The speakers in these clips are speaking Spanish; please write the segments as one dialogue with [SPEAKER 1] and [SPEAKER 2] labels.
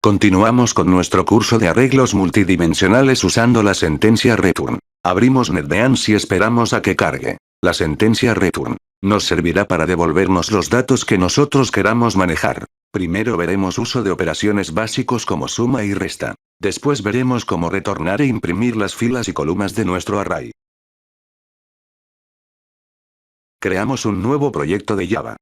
[SPEAKER 1] Continuamos con nuestro curso de arreglos multidimensionales usando la sentencia return. Abrimos NetBeans y esperamos a que cargue. La sentencia return nos servirá para devolvernos los datos que nosotros queramos manejar. Primero veremos uso de operaciones básicos como suma y resta. Después veremos cómo retornar e imprimir las filas y columnas de nuestro array. Creamos un nuevo proyecto de Java.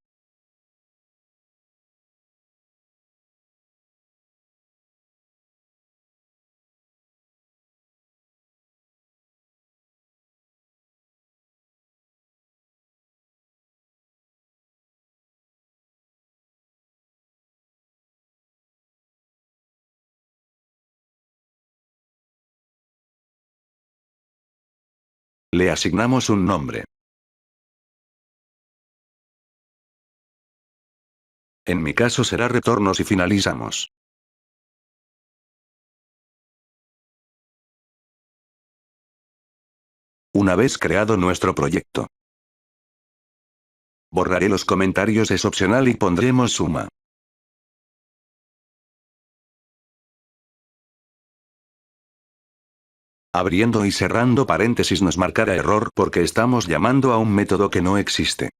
[SPEAKER 1] Le asignamos un nombre. En mi caso será retorno si finalizamos. Una vez creado nuestro proyecto, borraré los comentarios, es opcional, y pondremos suma. Abriendo y cerrando paréntesis nos marcará error porque estamos llamando a un método que no existe.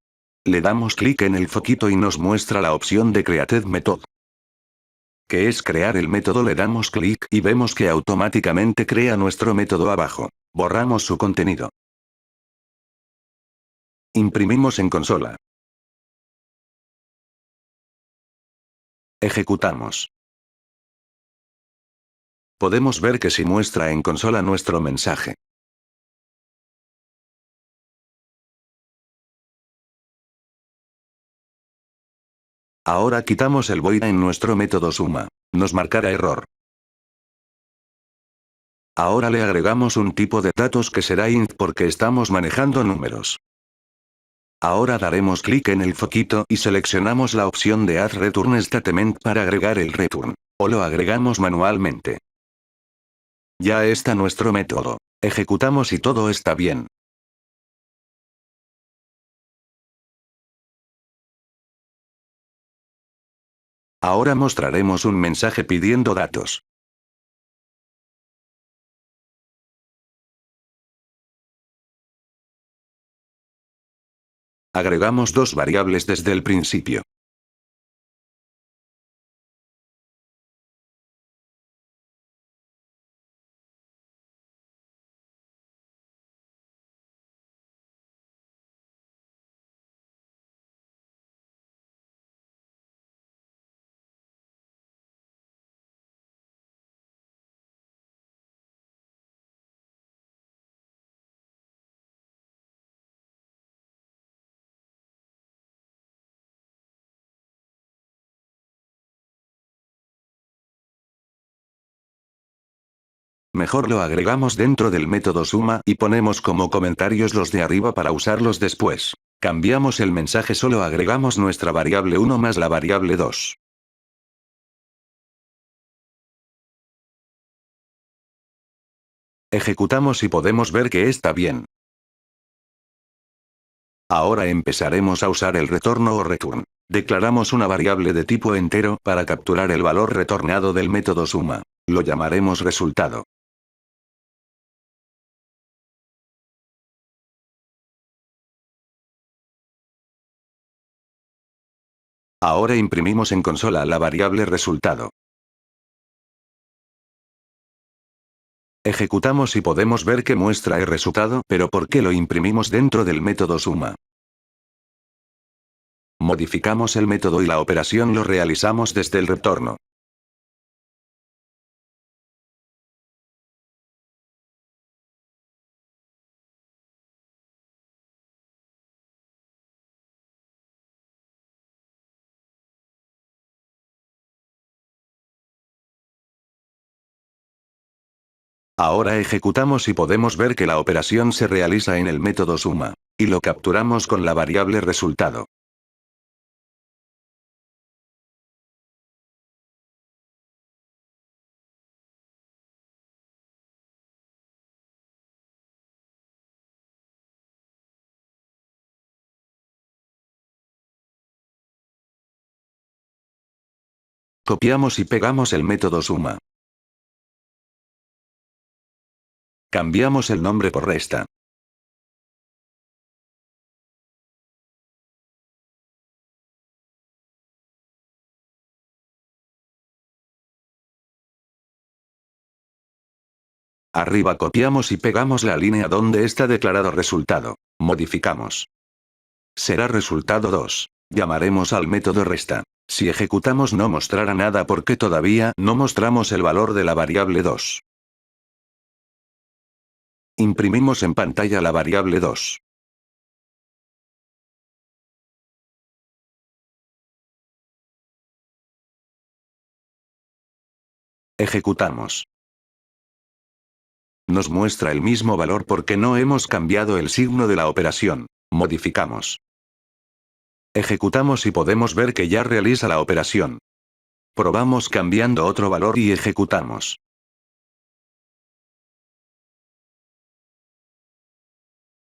[SPEAKER 1] Le damos clic en el foquito y nos muestra la opción de Created Method, que es crear el método. Le damos clic y vemos que automáticamente crea nuestro método abajo. Borramos su contenido. Imprimimos en consola. Ejecutamos. Podemos ver que sí muestra en consola nuestro mensaje. Ahora quitamos el void en nuestro método suma. Nos marcará error. Ahora le agregamos un tipo de datos que será int porque estamos manejando números. Ahora daremos clic en el foquito y seleccionamos la opción de Add Return Statement para agregar el return. O lo agregamos manualmente. Ya está nuestro método. Ejecutamos y todo está bien. Ahora mostraremos un mensaje pidiendo datos. Agregamos dos variables desde el principio. Mejor lo agregamos dentro del método suma y ponemos como comentarios los de arriba para usarlos después. Cambiamos el mensaje, solo agregamos nuestra variable 1 más la variable 2. Ejecutamos y podemos ver que está bien. Ahora empezaremos a usar el retorno o return. Declaramos una variable de tipo entero para capturar el valor retornado del método suma. Lo llamaremos resultado. Ahora imprimimos en consola la variable resultado. Ejecutamos y podemos ver que muestra el resultado, pero ¿por qué lo imprimimos dentro del método suma? Modificamos el método y la operación lo realizamos desde el retorno. Ahora ejecutamos y podemos ver que la operación se realiza en el método suma. Y lo capturamos con la variable resultado. Copiamos y pegamos el método suma. Cambiamos el nombre por resta. Arriba copiamos y pegamos la línea donde está declarado resultado. Modificamos. Será resultado 2. Llamaremos al método resta. Si ejecutamos no mostrará nada porque todavía no mostramos el valor de la variable 2. Imprimimos en pantalla la variable 2. Ejecutamos. Nos muestra el mismo valor porque no hemos cambiado el signo de la operación. Modificamos. Ejecutamos y podemos ver que ya realiza la operación. Probamos cambiando otro valor y ejecutamos.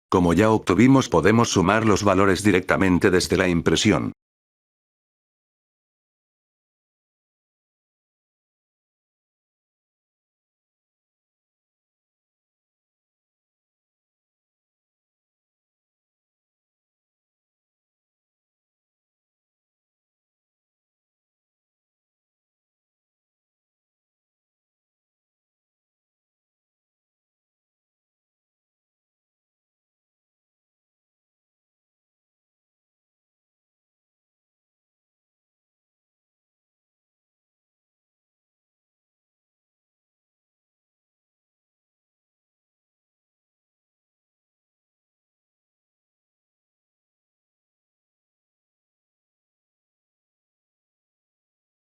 [SPEAKER 1] Como ya obtuvimos, podemos sumar los valores directamente desde la impresión.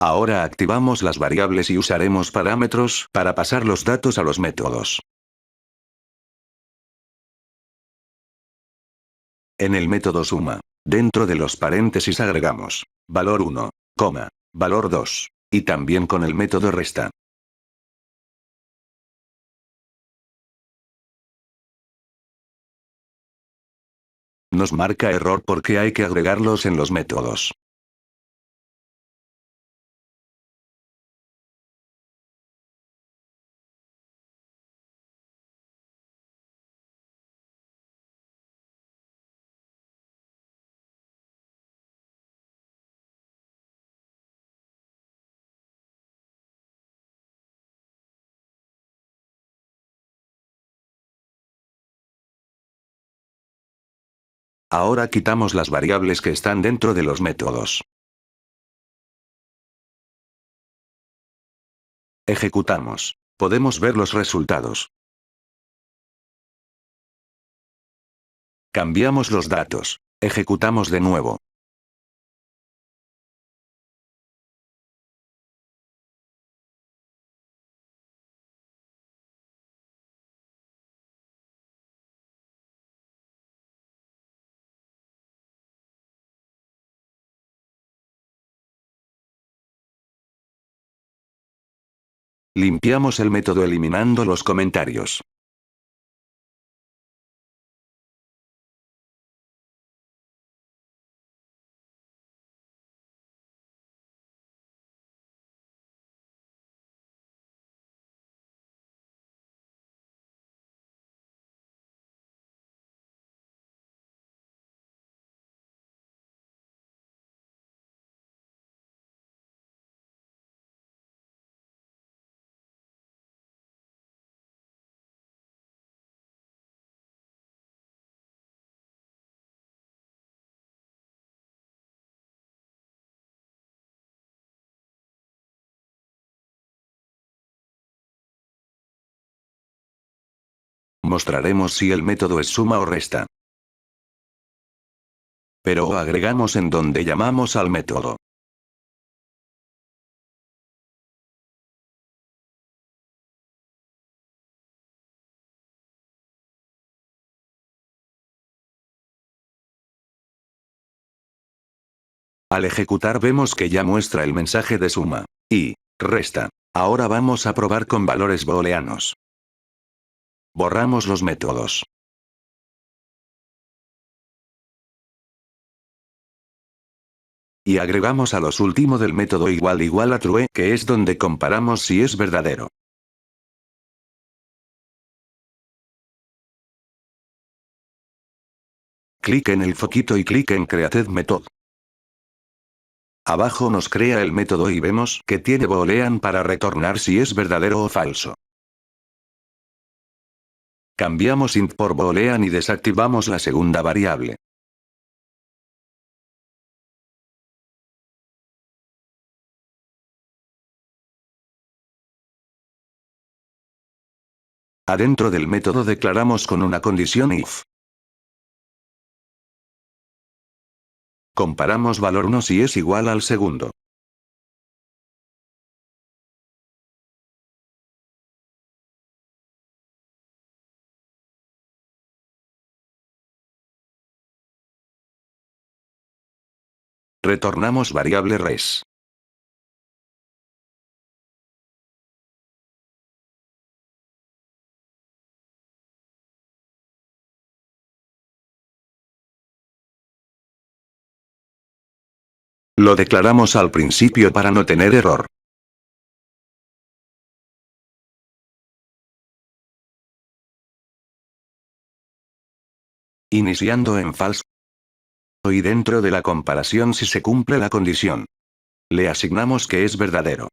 [SPEAKER 1] Ahora activamos las variables y usaremos parámetros para pasar los datos a los métodos. En el método suma, dentro de los paréntesis agregamos valor 1, valor 2, y también con el método resta. Nos marca error porque hay que agregarlos en los métodos. Ahora quitamos las variables que están dentro de los métodos. Ejecutamos. Podemos ver los resultados. Cambiamos los datos. Ejecutamos de nuevo. Limpiamos el método eliminando los comentarios. Mostraremos si el método es suma o resta. Pero agregamos en donde llamamos al método. Al ejecutar vemos que ya muestra el mensaje de suma y resta. Ahora vamos a probar con valores booleanos. Borramos los métodos. Y agregamos a los último del método igual a true, que es donde comparamos si es verdadero. Clic en el foquito y clic en Created Method. Abajo nos crea el método y vemos que tiene boolean para retornar si es verdadero o falso. Cambiamos int por boolean y desactivamos la segunda variable. Adentro del método declaramos con una condición if. Comparamos valor 1 si es igual al segundo. Retornamos variable res. Lo declaramos al principio para no tener error. Iniciando en falso. Y dentro de la comparación si se cumple la condición. Le asignamos que es verdadero.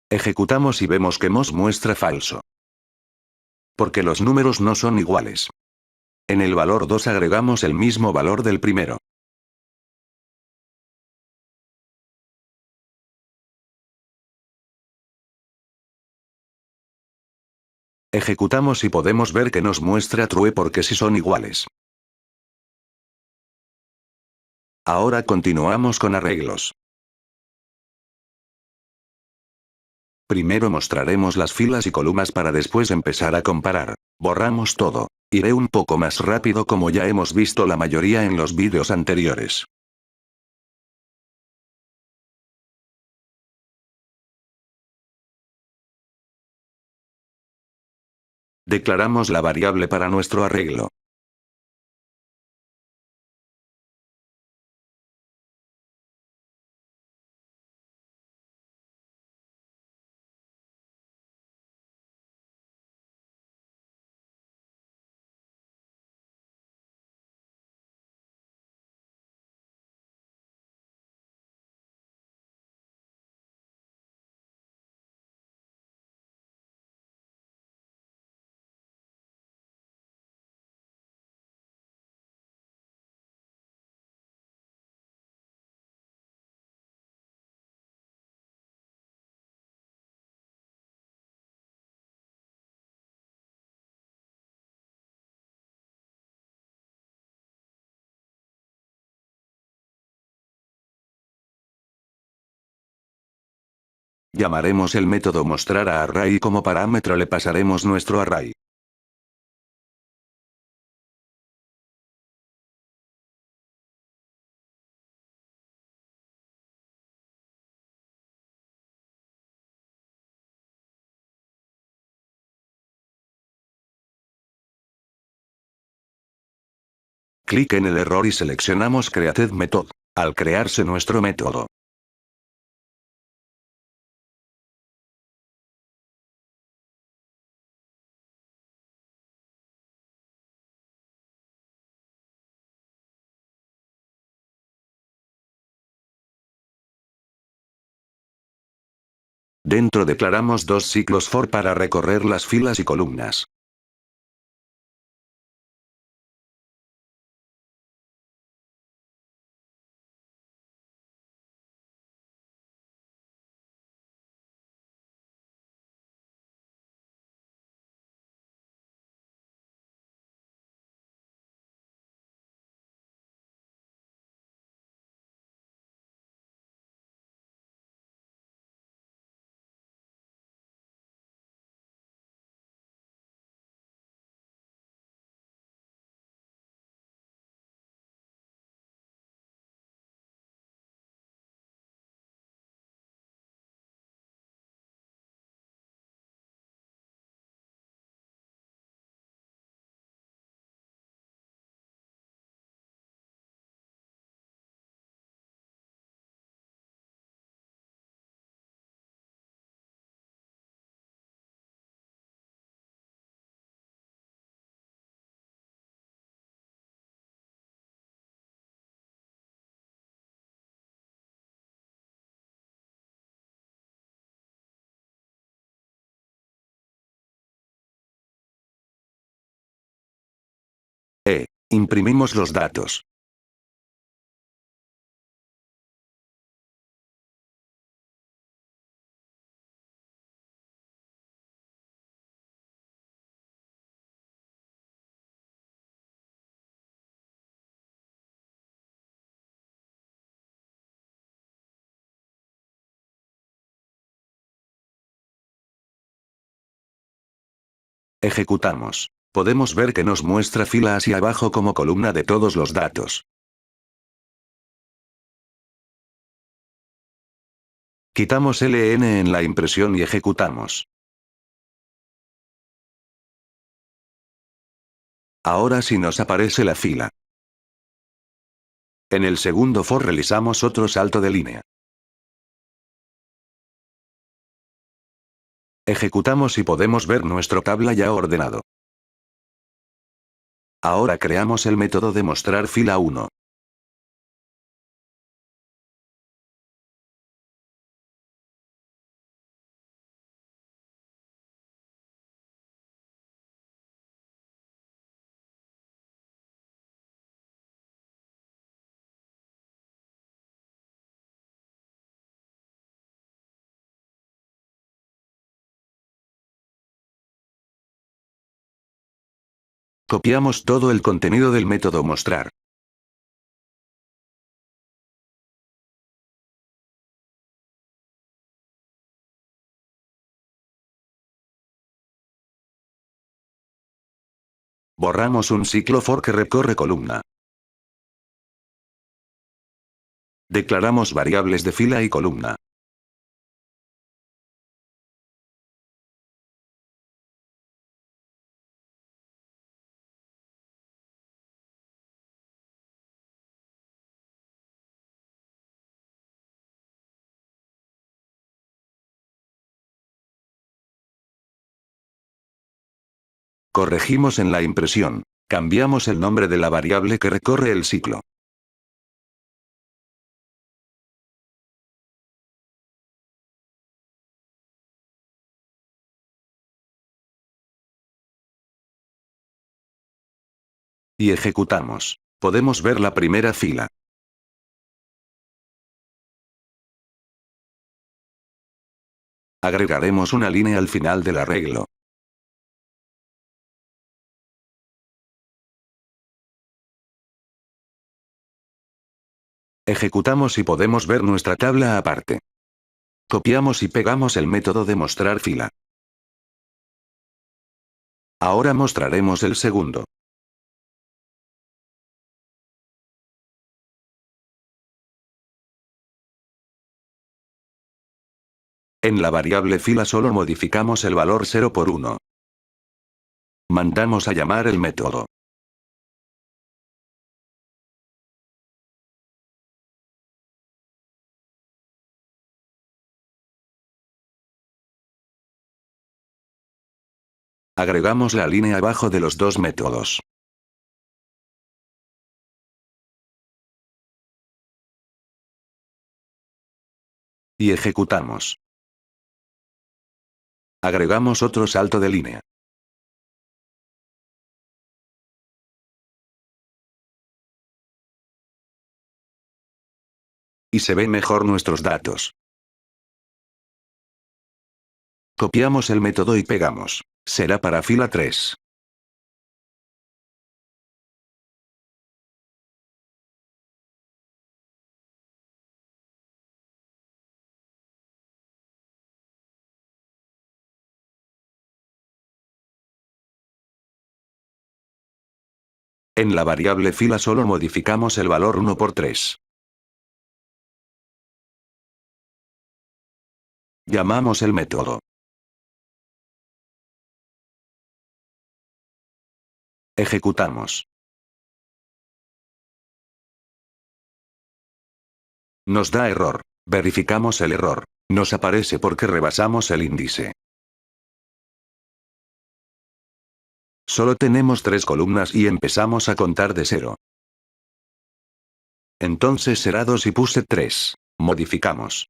[SPEAKER 1] Ejecutamos y vemos que nos muestra falso. Porque los números no son iguales. En el valor 2 agregamos el mismo valor del primero. Ejecutamos y podemos ver que nos muestra true porque sí son iguales. Ahora continuamos con arreglos. Primero mostraremos las filas y columnas para después empezar a comparar. Borramos todo. Iré un poco más rápido como ya hemos visto la mayoría en los vídeos anteriores. Declaramos la variable para nuestro arreglo. Llamaremos el método mostrar a array y como parámetro le pasaremos nuestro array. Clic en el error y seleccionamos Created Method. Al crearse nuestro método. Dentro declaramos dos ciclos for para recorrer las filas y columnas. Imprimimos los datos. Ejecutamos. Podemos ver que nos muestra fila hacia abajo como columna de todos los datos. Quitamos LN en la impresión y ejecutamos. Ahora sí nos aparece la fila. En el segundo for realizamos otro salto de línea. Ejecutamos y podemos ver nuestro tabla ya ordenado. Ahora creamos el método de mostrar fila 1. Copiamos todo el contenido del método mostrar. Borramos un ciclo for que recorre columna. Declaramos variables de fila y columna. Corregimos en la impresión. Cambiamos el nombre de la variable que recorre el ciclo. Y ejecutamos. Podemos ver la primera fila. Agregaremos una línea al final del arreglo. Ejecutamos y podemos ver nuestra tabla aparte. Copiamos y pegamos el método de mostrar fila. Ahora mostraremos el segundo. En la variable fila solo modificamos el valor 0 por 1. Mandamos a llamar el método. Agregamos la línea abajo de los dos métodos. Y ejecutamos. Agregamos otro salto de línea. Y se ven mejor nuestros datos. Copiamos el método y pegamos. Será para fila 3. En la variable fila solo modificamos el valor 1 por 3. Llamamos el método. Ejecutamos. Nos da error. Verificamos el error. Nos aparece porque rebasamos el índice. Solo tenemos 3 columnas y empezamos a contar de 0. Entonces será 2 y puse 3. Modificamos.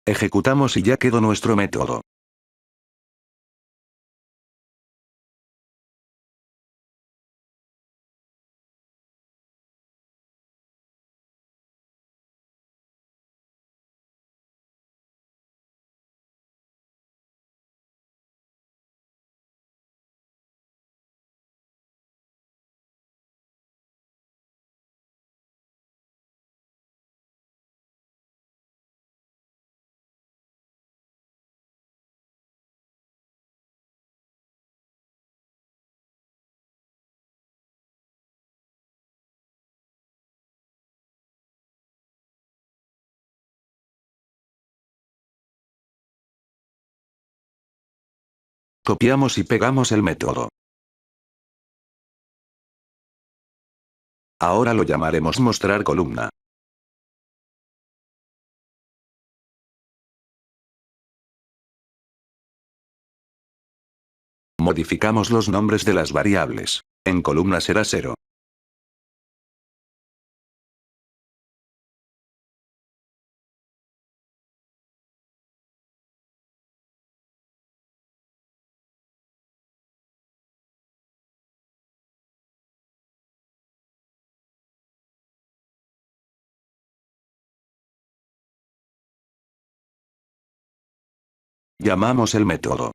[SPEAKER 1] Ejecutamos y ya quedó nuestro método. Copiamos y pegamos el método. Ahora lo llamaremos mostrar columna. Modificamos los nombres de las variables. En columna será 0. Llamamos el método.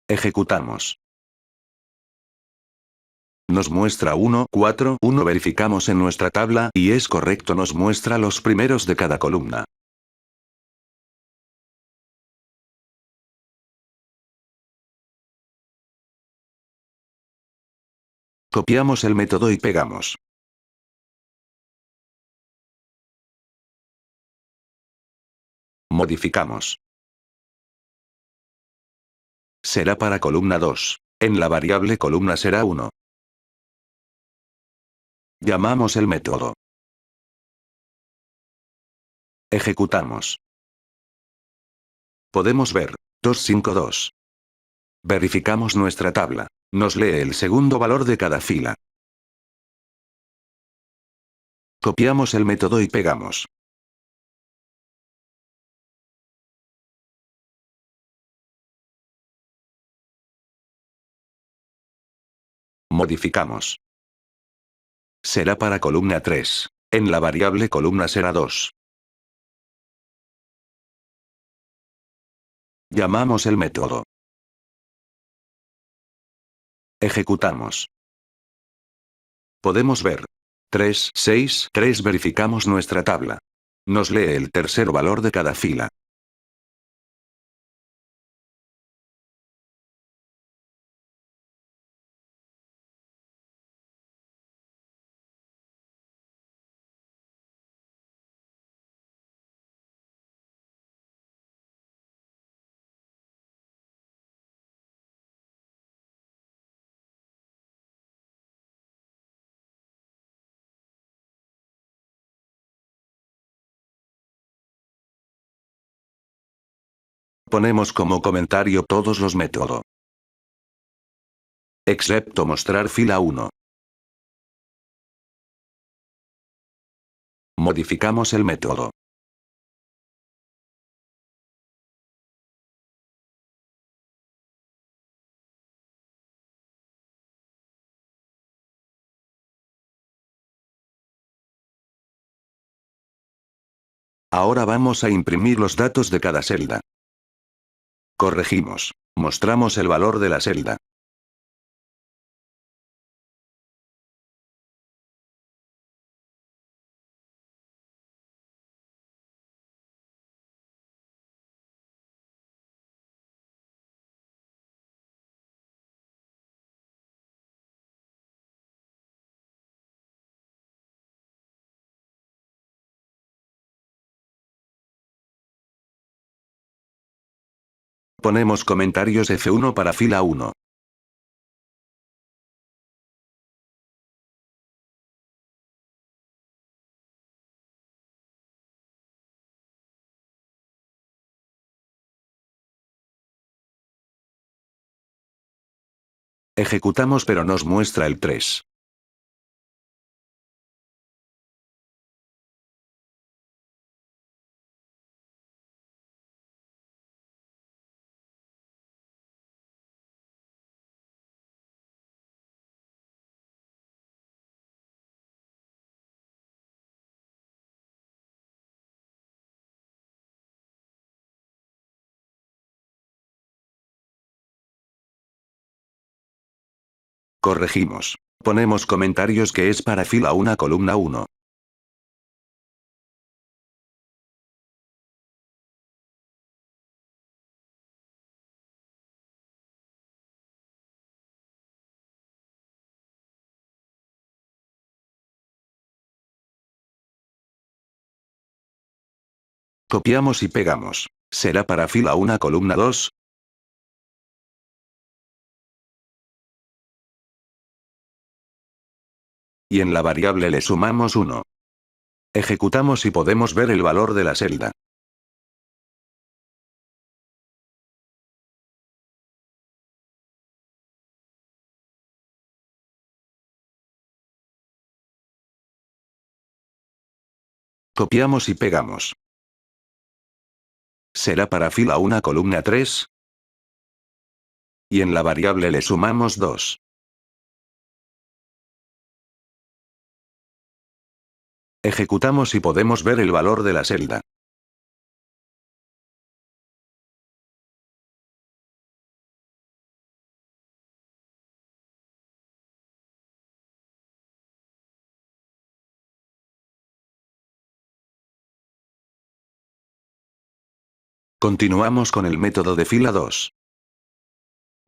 [SPEAKER 1] Ejecutamos. Nos muestra 1, 4, 1. Verificamos en nuestra tabla y es correcto, nos muestra los primeros de cada columna. Copiamos el método y pegamos. Modificamos. Será para columna 2. En la variable columna será 1. Llamamos el método. Ejecutamos. Podemos ver 252. Verificamos nuestra tabla. Nos lee el segundo valor de cada fila. Copiamos el método y pegamos. Modificamos. Será para columna 3. En la variable columna será 2. Llamamos el método. Ejecutamos. Podemos ver 3, 6, 3. Verificamos nuestra tabla. Nos lee el tercer valor de cada fila. Ponemos como comentario todos los métodos. Excepto mostrar fila 1. Modificamos el método. Ahora vamos a imprimir los datos de cada celda. Corregimos. Mostramos el valor de la celda. Ponemos comentarios F1 para fila 1. Ejecutamos pero nos muestra el 3. Corregimos. Ponemos comentarios que es para fila 1 columna 1. Copiamos y pegamos. ¿Será para fila 1 columna 2? Y en la variable le sumamos 1. Ejecutamos y podemos ver el valor de la celda. Copiamos y pegamos. ¿Será para fila 1 columna 3? Y en la variable le sumamos 2. Ejecutamos y podemos ver el valor de la celda. Continuamos con el método de fila 2.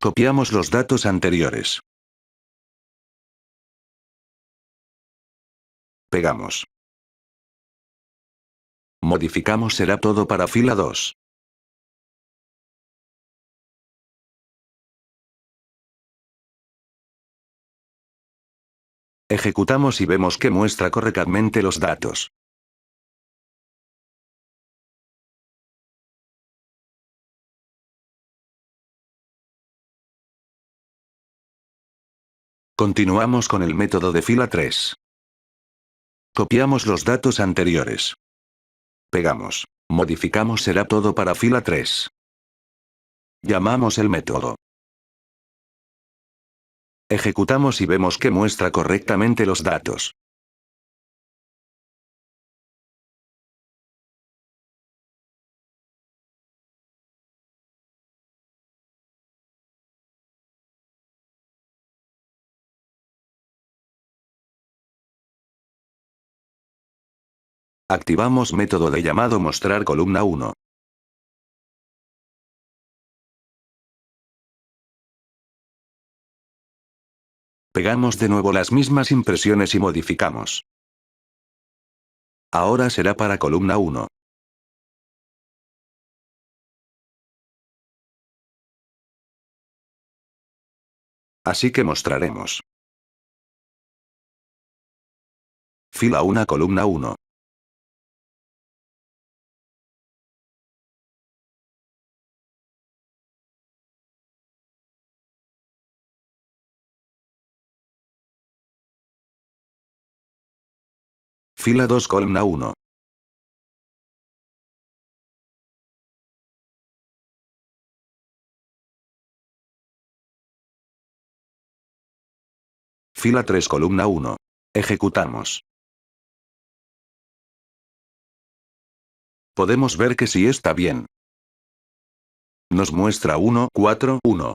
[SPEAKER 1] Copiamos los datos anteriores. Pegamos. Modificamos será todo para fila 2. Ejecutamos y vemos que muestra correctamente los datos. Continuamos con el método de fila 3. Copiamos los datos anteriores. Pegamos. Modificamos será todo para fila 3. Llamamos el método. Ejecutamos y vemos que muestra correctamente los datos. Activamos método de llamado mostrar columna 1. Pegamos de nuevo las mismas impresiones y modificamos. Ahora será para columna 1. Así que mostraremos. Fila 1 columna 1. Fila 2 columna 1. Fila 3 columna 1. Ejecutamos. Podemos ver que sí está bien. Nos muestra 1, 4, 1.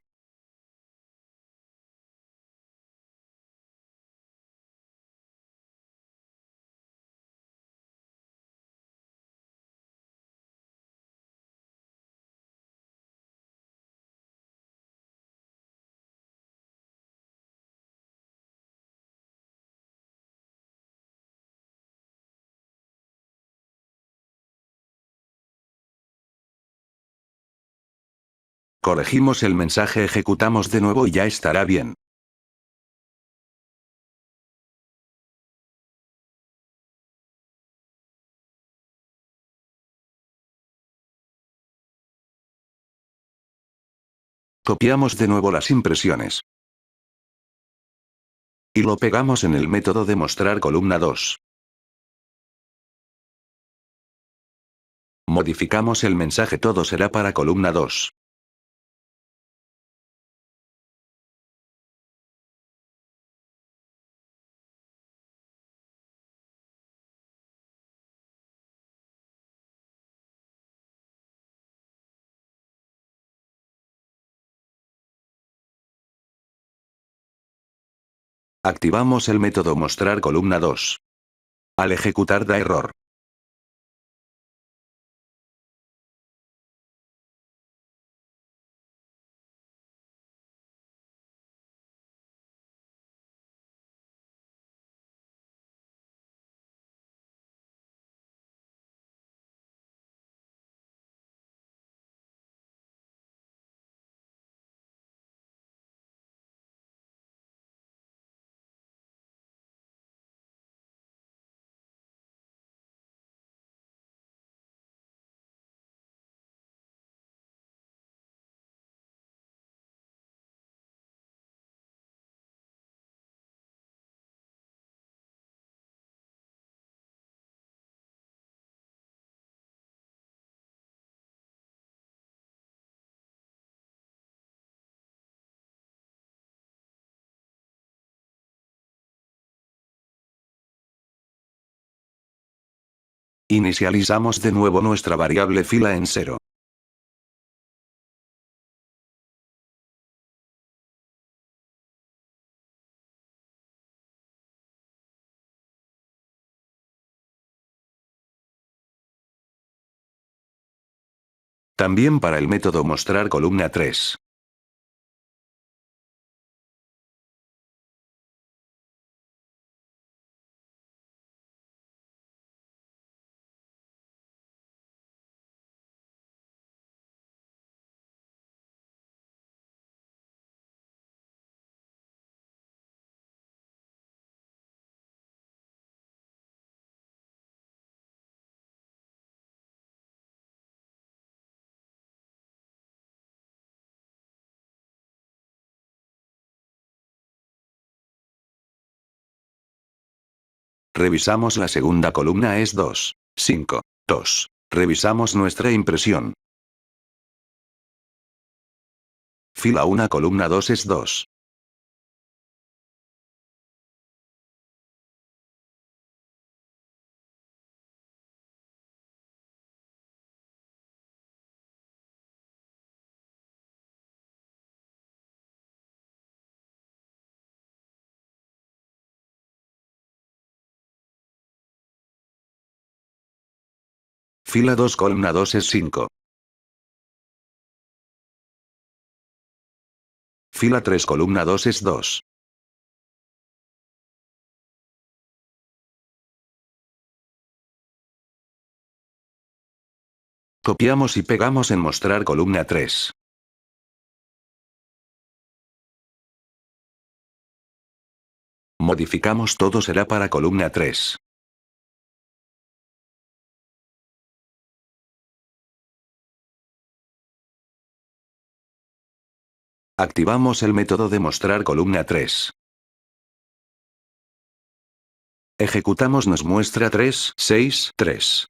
[SPEAKER 1] Corregimos el mensaje, ejecutamos de nuevo y ya estará bien. Copiamos de nuevo las impresiones. Y lo pegamos en el método de mostrar columna 2. Modificamos el mensaje, todo será para columna 2. Activamos el método mostrar columna 2. Al ejecutar da error. Inicializamos de nuevo nuestra variable fila en 0. También para el método mostrar columna 3. Revisamos la segunda columna es 2, 5, 2. Revisamos nuestra impresión. Fila 1 columna 2 es 2. Fila 2 columna 2 es 5. Fila 3 columna 2 es 2. Copiamos y pegamos en mostrar columna 3. Modificamos todo será para columna 3. Activamos el método de mostrar columna 3. Ejecutamos nos muestra 3, 6, 3.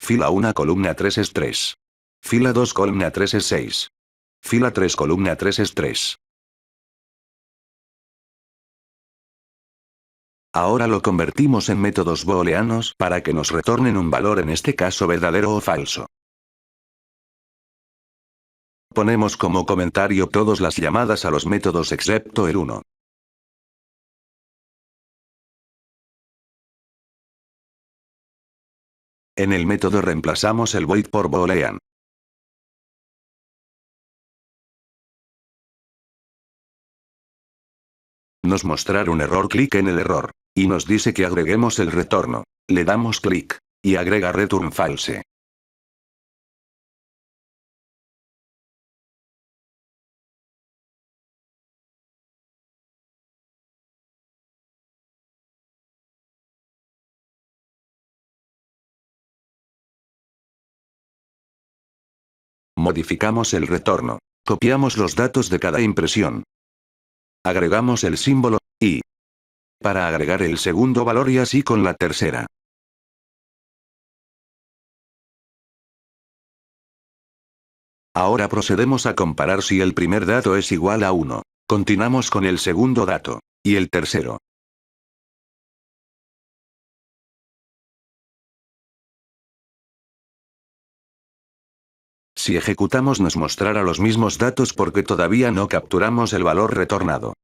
[SPEAKER 1] Fila 1 columna 3 es 3. Fila 2 columna 3 es 6. Fila 3 columna 3 es 3. Ahora lo convertimos en métodos booleanos para que nos retornen un valor, en este caso verdadero o falso. Ponemos como comentario todas las llamadas a los métodos excepto el 1. En el método reemplazamos el void por boolean. Nos mostrará un error, clic en el error. Y nos dice que agreguemos el retorno. Le damos clic. Y agrega return false. Modificamos el retorno. Copiamos los datos de cada impresión. Agregamos el símbolo, y. Para agregar el segundo valor y así con la tercera. Ahora procedemos a comparar si el primer dato es igual a 1. Continuamos con el segundo dato. Y el tercero. Si ejecutamos nos mostrará los mismos datos porque todavía no capturamos el valor retornado.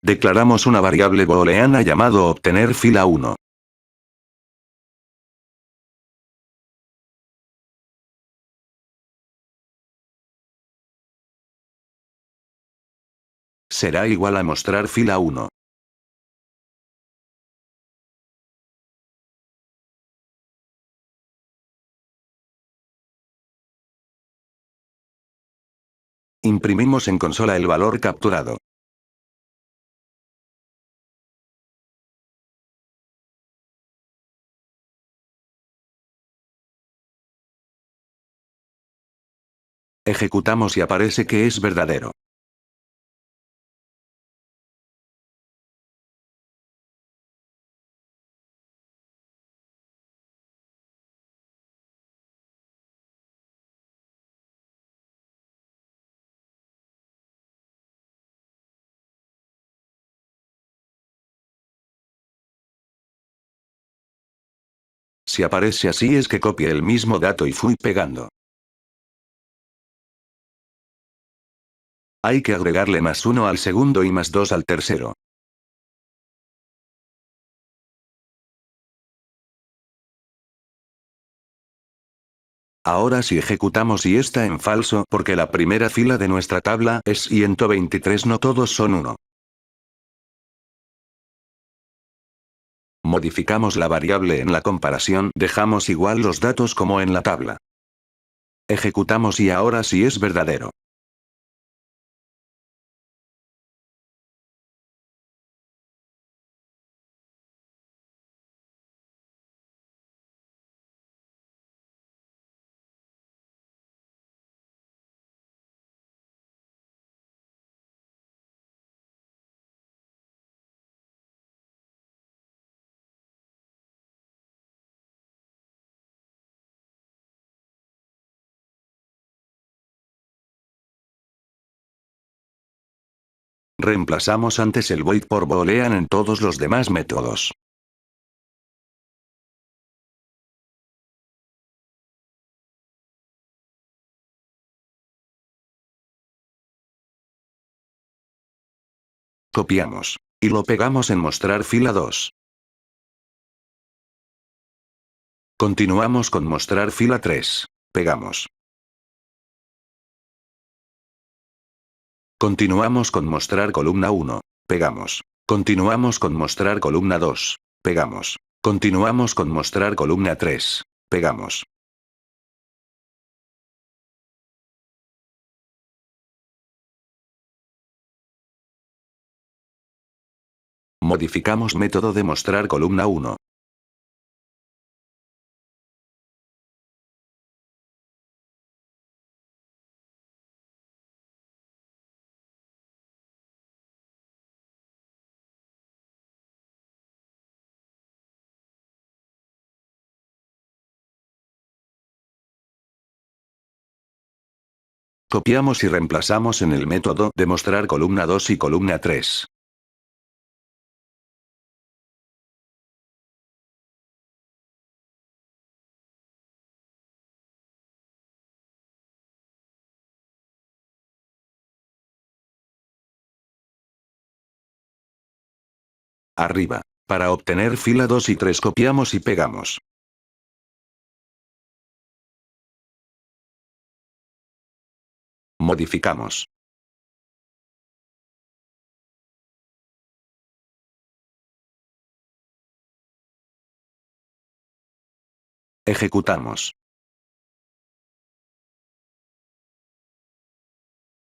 [SPEAKER 1] Declaramos una variable booleana llamado obtener fila 1. Será igual a mostrar fila 1. Imprimimos en consola el valor capturado. Ejecutamos y aparece que es verdadero. Si aparece así es que copié el mismo dato y fui pegando. Hay que agregarle +1 al segundo y +2 al tercero. Ahora si ejecutamos y está en falso porque la primera fila de nuestra tabla es 123, no todos son 1. Modificamos la variable en la comparación, dejamos igual los datos como en la tabla. Ejecutamos y ahora sí es verdadero. Reemplazamos antes el void por boolean en todos los demás métodos. Copiamos. Y lo pegamos en mostrar fila 2. Continuamos con mostrar fila 3. Pegamos. Continuamos con mostrar columna 1. Pegamos. Continuamos con mostrar columna 2. Pegamos. Continuamos con mostrar columna 3. Pegamos. Modificamos método de mostrar columna 1. Copiamos y reemplazamos en el método de mostrar columna 2 y columna 3. Arriba. Para obtener fila 2 y 3 copiamos y pegamos. Modificamos. Ejecutamos.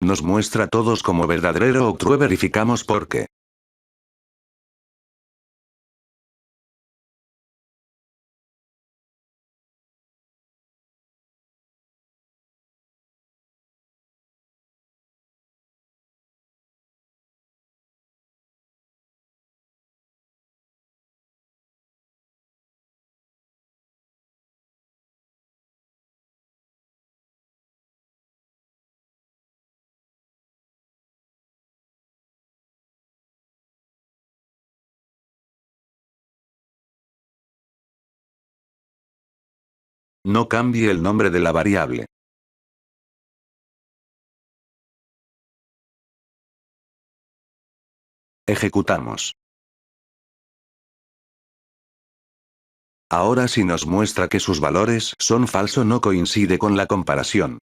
[SPEAKER 1] Nos muestra todos como verdadero o true, verificamos por qué. No cambie el nombre de la variable. Ejecutamos. Ahora sí nos muestra que sus valores son falso, no coincide con la comparación.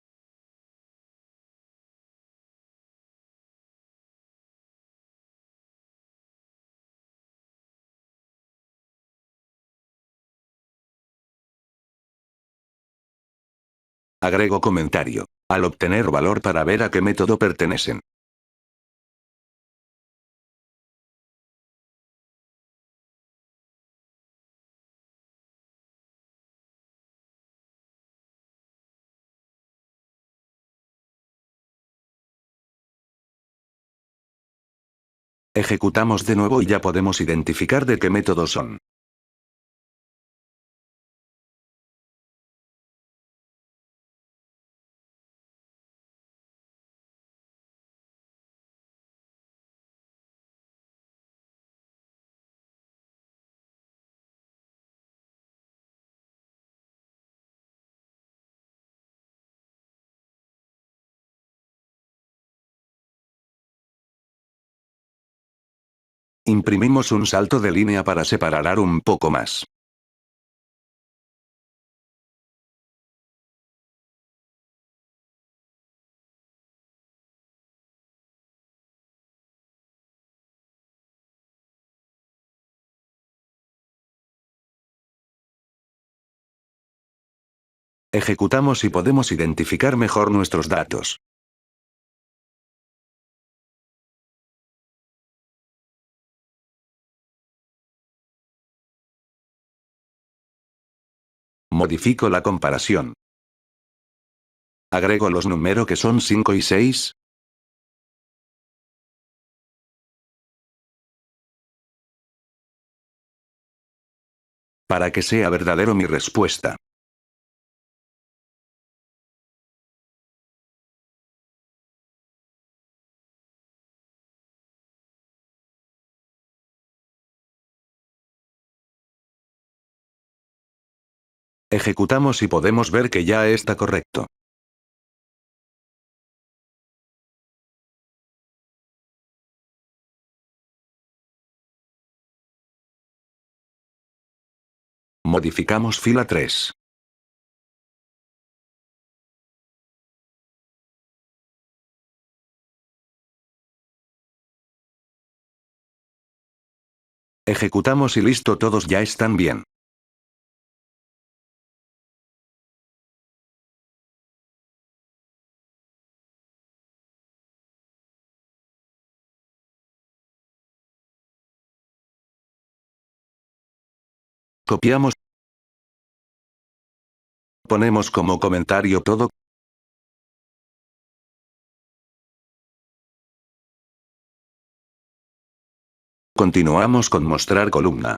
[SPEAKER 1] Agrego comentario. Al obtener valor para ver a qué método pertenecen. Ejecutamos de nuevo y ya podemos identificar de qué método son. Imprimimos un salto de línea para separar un poco más. Ejecutamos y podemos identificar mejor nuestros datos. Modifico la comparación. Agrego los números que son 5 y 6. Para que sea verdadero mi respuesta. Ejecutamos y podemos ver que ya está correcto. Modificamos fila 3. Ejecutamos y listo, todos ya están bien. Copiamos. Ponemos como comentario todo. Continuamos con mostrar columna.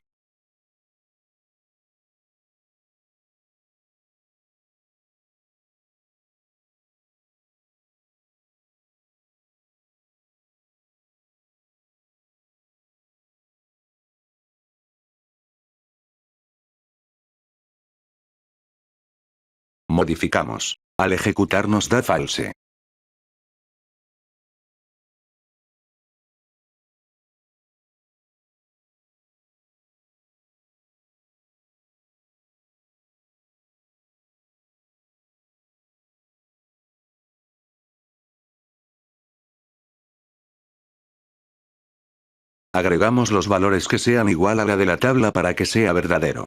[SPEAKER 1] Modificamos. Al ejecutar nos da false. Agregamos los valores que sean igual a la de la tabla para que sea verdadero.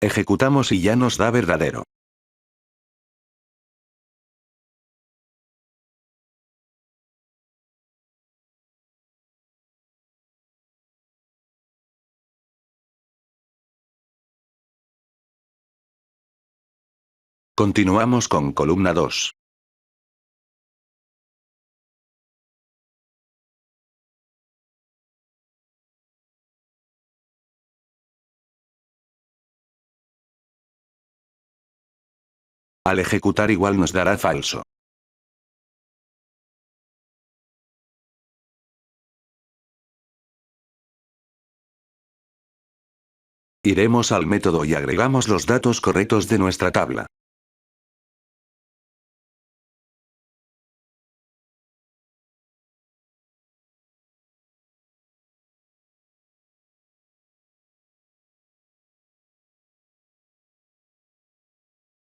[SPEAKER 1] Ejecutamos y ya nos da verdadero. Continuamos con columna 2. Al ejecutar igual nos dará falso. Iremos al método y agregamos los datos correctos de nuestra tabla.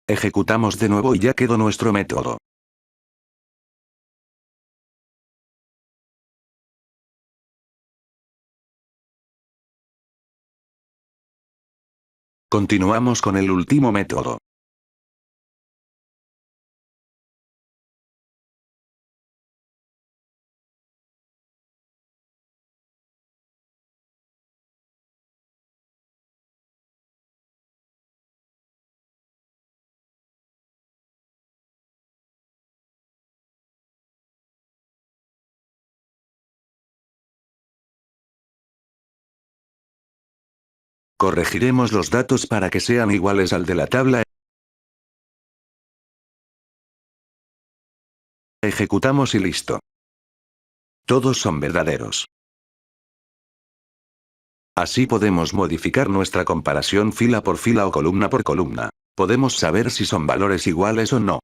[SPEAKER 1] Ejecutamos de nuevo y ya quedó nuestro método. Continuamos con el último método. Corregiremos los datos para que sean iguales al de la tabla. Ejecutamos y listo. Todos son verdaderos. Así podemos modificar nuestra comparación fila por fila o columna por columna. Podemos saber si son valores iguales o no.